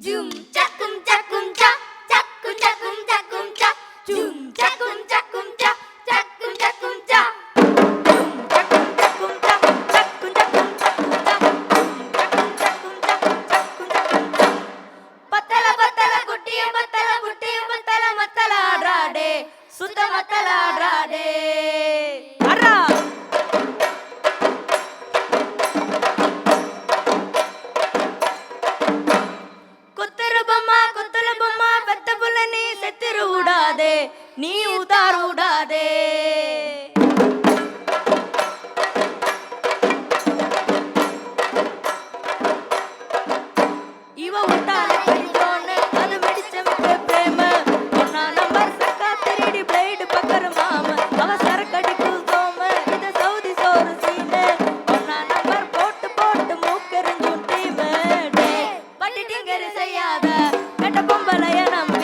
Jum chakum chakum cha, chakum chakum chakum cha. Jum chakum chakum cha, chakum chakum cha. Jum chakum chakum cha, chakum chakum chakum cha. Jum chakum chakum cha, chakum chakum cha. Patala patala kuttiya matala kuttiya matala matala adrade, sutta matala adrade. Arra. கொத்தல பொம்மா பெத்த புள்ள நீ செத்துரு விடாதே, நீ உதார் விடாதே. இவ விட்டால கடிச்சோன்னு அது வெடிச்ச பிரேம. ஒன்னா நம்பர் சக்கா திருடி பிளேடு பக்கரு மாம. அவ சரக்கடிக்கு சோம இத சவுதி சோறு சீனு. ஒன்னா நம்பர் போட்டு போட்டு மூக்கெறிஞ்சும் டீமு. பட்டி டிங்கரு செய்யாத கட்ட பொம்பளைய நம்ம